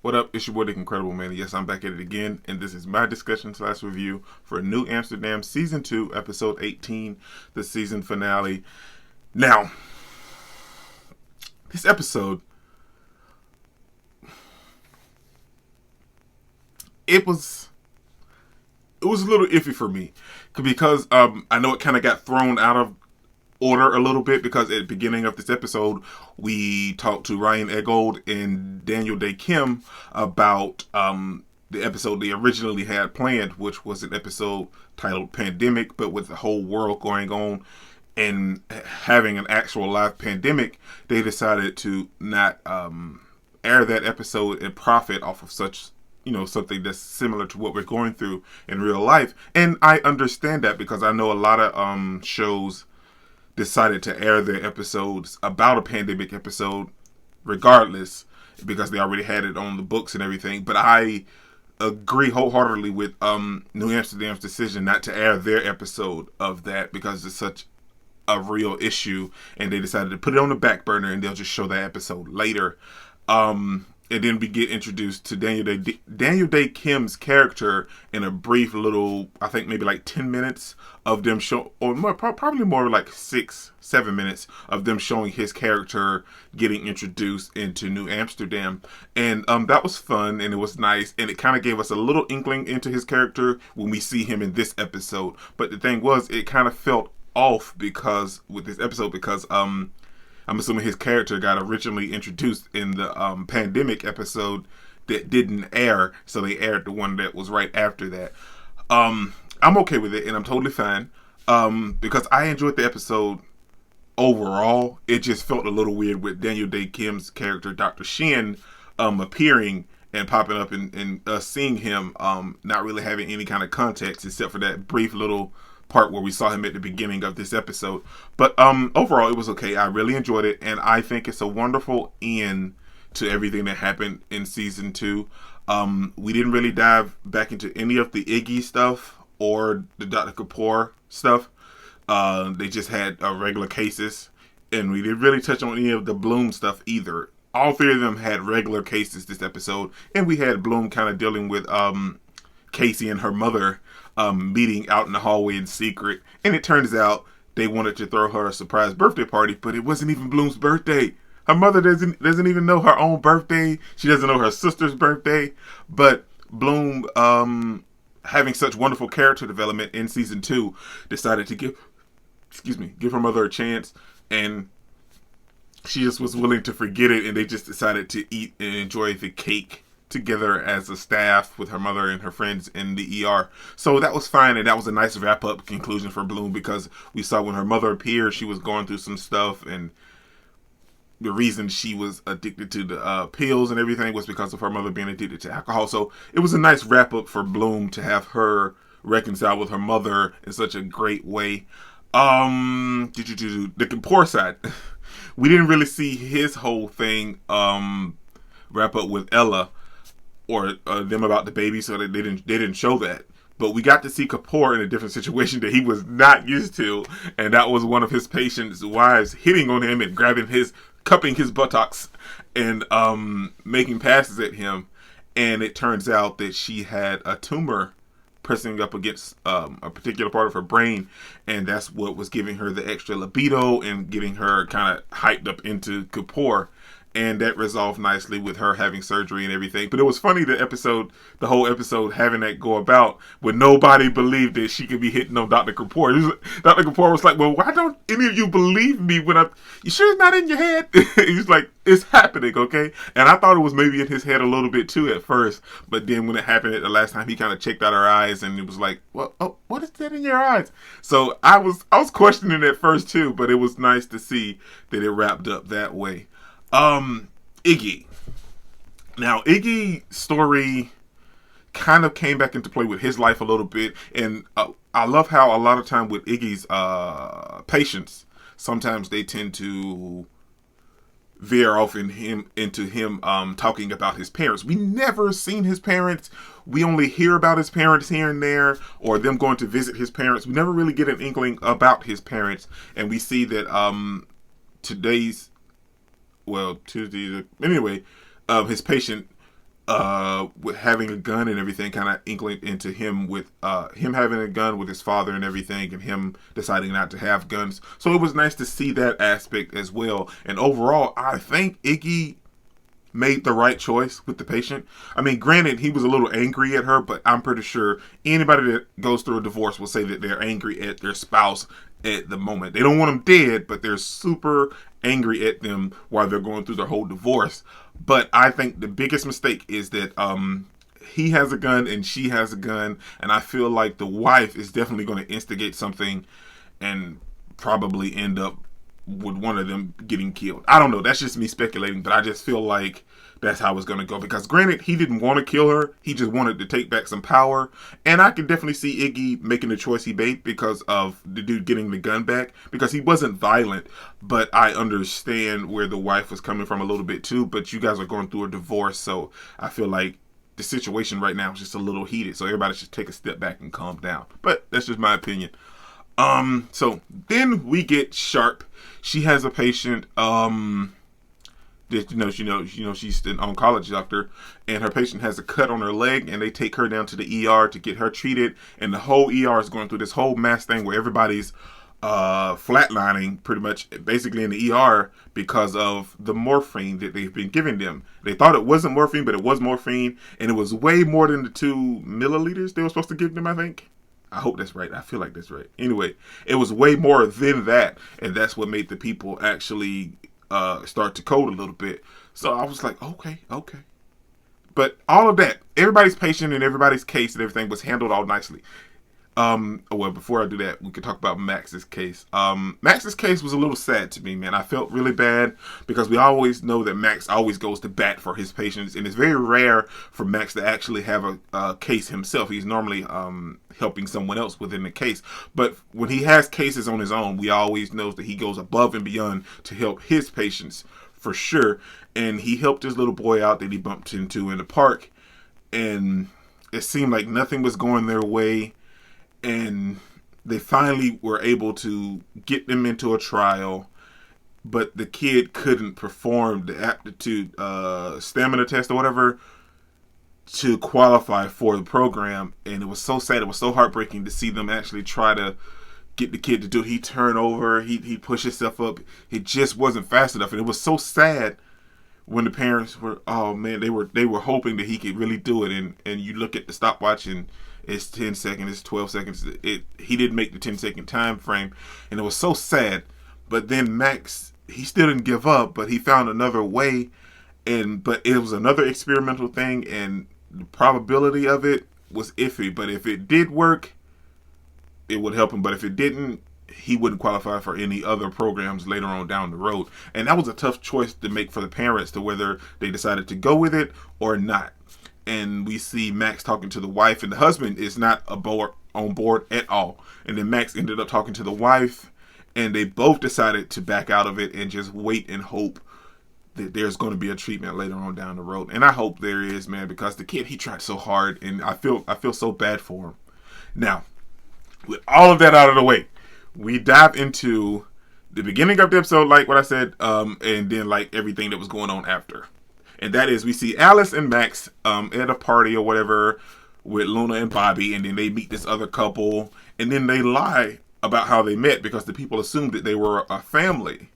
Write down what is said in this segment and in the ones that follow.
What up? It's your boy, the Incredible Man. Yes, I'm back at it again, and this is my discussion/review for New Amsterdam Season 2, Episode 18, the season finale. Now, this episode, it was a little iffy for me because I know it kind of got thrown out of order a little bit because at the beginning of this episode we talked to Ryan Eggold and Daniel Day Kim about the episode they originally had planned, which was an episode titled Pandemic, but with the whole world going on and having an actual live pandemic, they decided to not air that episode and profit off of such, something that's similar to what we're going through in real life. And I understand that because I know a lot of shows decided to air their episodes about a pandemic episode regardless because they already had it on the books and everything. But I agree wholeheartedly with New Amsterdam's decision not to air their episode of that because it's such a real issue, and they decided to put it on the back burner and they'll just show that episode later. And then we get introduced to Daniel Day Kim's character in a brief little, I think maybe like 10 minutes of them show, or more, probably more like 6-7 minutes of them showing his character getting introduced into New Amsterdam. And that was fun and it was nice, and it kind of gave us a little inkling into his character when we see him in this episode. But the thing was, it kind of felt off because with this episode because I'm assuming his character got originally introduced in the pandemic episode that didn't air, so they aired the one that was right after that. I'm okay with it, and I'm totally fine because I enjoyed the episode overall. It just felt a little weird with Daniel Day Kim's character, Dr. Shin, appearing and popping up and seeing him not really having any kind of context except for that brief little part where we saw him at the beginning of this episode. But overall it was okay. I really enjoyed it, and I think it's a wonderful end to everything that happened in season 2. We didn't really dive back into any of the Iggy stuff or the Dr. Kapoor stuff. They just had regular cases, and we didn't really touch on any of the Bloom stuff either. All three of them had regular cases this episode, and we had Bloom kind of dealing with Casey and her mother meeting out in the hallway in secret, and it turns out they wanted to throw her a surprise birthday party, but it wasn't even Bloom's birthday. Her mother doesn't even know her own birthday. She doesn't know her sister's birthday. But Bloom, having such wonderful character development in season 2, decided to give her mother a chance, and she just was willing to forget it, and they just decided to eat and enjoy the cake together as a staff with her mother and her friends in the ER. So that was fine, and that was a nice wrap-up conclusion for Bloom because we saw when her mother appeared, she was going through some stuff, and the reason she was addicted to the pills and everything was because of her mother being addicted to alcohol. So it was a nice wrap-up for Bloom to have her reconcile with her mother in such a great way. The Kapoor side, we didn't really see his whole thing wrap up with Ella or them about the baby, so that they didn't show that. But we got to see Kapoor in a different situation that he was not used to, and that was one of his patients' wives hitting on him and cupping his buttocks and making passes at him. And it turns out that she had a tumor pressing up against a particular part of her brain, and that's what was giving her the extra libido and getting her kind of hyped up into Kapoor. And that resolved nicely with her having surgery and everything. But it was funny, the whole episode having that go about when nobody believed that she could be hitting on Dr. Kapoor. Dr. Kapoor was like, well, why don't any of you believe me when you sure it's not in your head? He's like, it's happening, okay? And I thought it was maybe in his head a little bit too at first. But then when it happened at the last time, he kind of checked out her eyes and it was like, well, oh, what is that in your eyes? So I was questioning at first too, but it was nice to see that it wrapped up that way. Iggy. Now, Iggy's story kind of came back into play with his life a little bit, and I love how a lot of time with Iggy's patients, sometimes they tend to veer off into him talking about his parents. We never seen his parents. We only hear about his parents here and there, or them going to visit his parents. We never really get an inkling about his parents, and we see that Tuesday, anyway, his patient with having a gun and everything, kind of inkling into him with him having a gun with his father and everything, and him deciding not to have guns. So it was nice to see that aspect as well. And overall, I think Iggy made the right choice with the patient. I mean, granted, he was a little angry at her, but I'm pretty sure anybody that goes through a divorce will say that they're angry at their spouse at the moment. They don't want them dead, but they're super angry at them while they're going through their whole divorce. But I think the biggest mistake is that he has a gun and she has a gun, and I feel like the wife is definitely going to instigate something and probably end up with one of them getting killed. I don't know. That's just me speculating, but I just feel like that's how it's going to go. Because granted, he didn't want to kill her. He just wanted to take back some power. And I can definitely see Iggy making the choice he made because of the dude getting the gun back. Because he wasn't violent. But I understand where the wife was coming from a little bit too. But you guys are going through a divorce. So I feel like the situation right now is just a little heated. So everybody should take a step back and calm down. But that's just my opinion. So then we get Sharp. She has a patient, that, she's an oncology doctor, and her patient has a cut on her leg, and they take her down to the ER to get her treated, and the whole ER is going through this whole mass thing where everybody's, flatlining pretty much basically in the ER because of the morphine that they've been giving them. They thought it wasn't morphine, but it was morphine, and it was way more than the 2 milliliters they were supposed to give them, I think. I hope that's right. I feel like that's right. Anyway, it was way more than that, and that's what made the people actually start to code a little bit. So I was like, okay. But all of that, everybody's patient and everybody's case and everything was handled all nicely. Well, before I do that, we could talk about Max's case. Max's case was a little sad to me, man. I felt really bad because we always know that Max always goes to bat for his patients, and it's very rare for Max to actually have a case himself. He's normally helping someone else within the case. But when he has cases on his own, we always know that he goes above and beyond to help his patients for sure. And he helped his little boy out that he bumped into in the park, and it seemed like nothing was going their way. And they finally were able to get them into a trial, but the kid couldn't perform the aptitude stamina test or whatever to qualify for the program. And it was so sad. It was so heartbreaking to see them actually try to get the kid to do it. He turned over. He pushed himself up. It just wasn't fast enough. And it was so sad when the parents were, oh man, they were hoping that he could really do it. And you look at the stopwatch and it's 10 seconds, it's 12 seconds. He didn't make the 10-second time frame, and it was so sad. But then Max, he still didn't give up, but he found another way. But it was another experimental thing, and the probability of it was iffy. But if it did work, it would help him. But if it didn't, he wouldn't qualify for any other programs later on down the road. And that was a tough choice to make for the parents to whether they decided to go with it or not. And we see Max talking to the wife, and the husband is not on board at all. And then Max ended up talking to the wife, and they both decided to back out of it and just wait and hope that there's going to be a treatment later on down the road. And I hope there is, man, because the kid, he tried so hard, and I feel so bad for him. Now, with all of that out of the way, we dive into the beginning of the episode, like what I said, and then like everything that was going on after. And that is, we see Alice and Max at a party or whatever with Luna and Bobby, and then they meet this other couple, and then they lie about how they met because the people assumed that they were a family.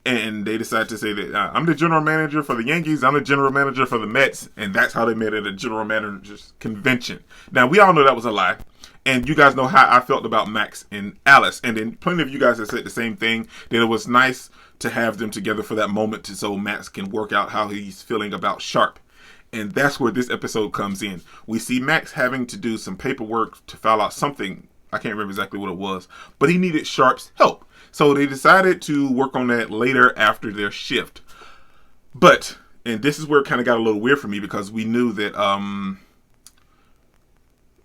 And they decide to say that I'm the general manager for the Yankees, I'm the general manager for the Mets, and that's how they met at a general manager's convention. Now, we all know that was a lie. And you guys know how I felt about Max and Alice. And then plenty of you guys have said the same thing, that it was nice to have them together for that moment so Max can work out how he's feeling about Sharp. And that's where this episode comes in. We see Max having to do some paperwork to file out something. I can't remember exactly what it was, but he needed Sharp's help. So they decided to work on that later after their shift. But, and this is where it kind of got a little weird for me, because we knew that,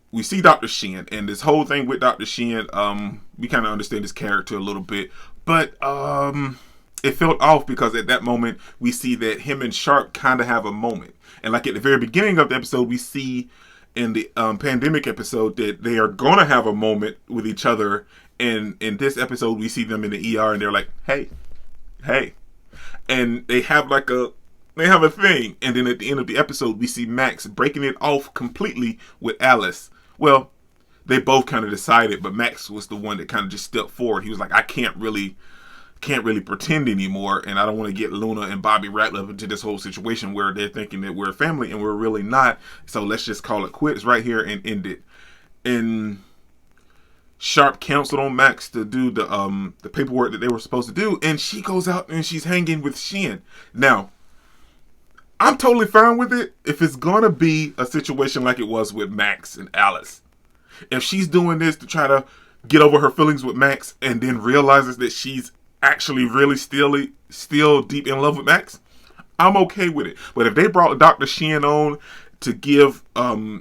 we see Dr. Shin, and this whole thing with Dr. Shin, we kind of understand his character a little bit, but it felt off because at that moment we see that him and Sharp kind of have a moment. And like at the very beginning of the episode, we see in the pandemic episode that they are going to have a moment with each other. And in this episode, we see them in the ER and they're like, hey. And they have like a They have a thing. And then at the end of the episode, we see Max breaking it off completely with Alice. Well, they both kind of decided, but Max was the one that kind of just stepped forward. He was like, I can't really pretend anymore, and I don't want to get Luna and Bobby Ratliff into this whole situation where they're thinking that we're a family and we're really not. So let's just call it quits right here and end it. And Sharp counseled on Max to do the paperwork that they were supposed to do, and she goes out and she's hanging with Shin. Now, I'm totally fine with it if it's gonna be a situation like it was with Max and Alice. If she's doing this to try to get over her feelings with Max and then realizes that she's actually really still deep in love with Max, I'm okay with it. But if they brought Dr. Shin on to give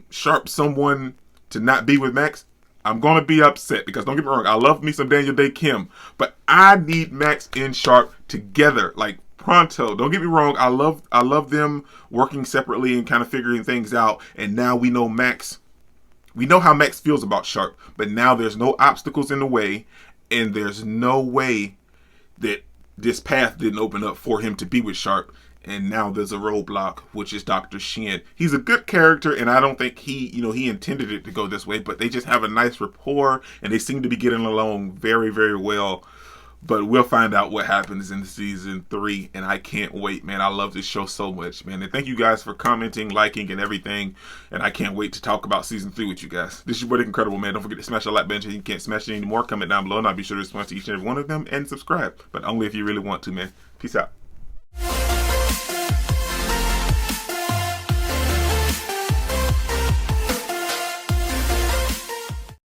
Sharp someone to not be with Max, I'm gonna be upset, because don't get me wrong, I love me some Daniel Day Kim, but I need Max and Sharp together, like pronto. Don't get me wrong, I love them working separately and kind of figuring things out. And now we know how Max feels about Sharp, but now there's no obstacles in the way, and there's no way that this path didn't open up for him to be with Sharp. And now there's a roadblock, which is Dr. Shin. He's a good character, and I don't think he intended it to go this way, but they just have a nice rapport, and they seem to be getting along very, very well. But we'll find out what happens in season 3, and I can't wait, man. I love this show so much, man. And thank you guys for commenting, liking, and everything. And I can't wait to talk about season 3 with you guys. This is your boy, Incredible, man. Don't forget to smash that like button if you can't smash it anymore. Comment down below, and I'll be sure to respond to each and every one of them and subscribe. But only if you really want to, man. Peace out.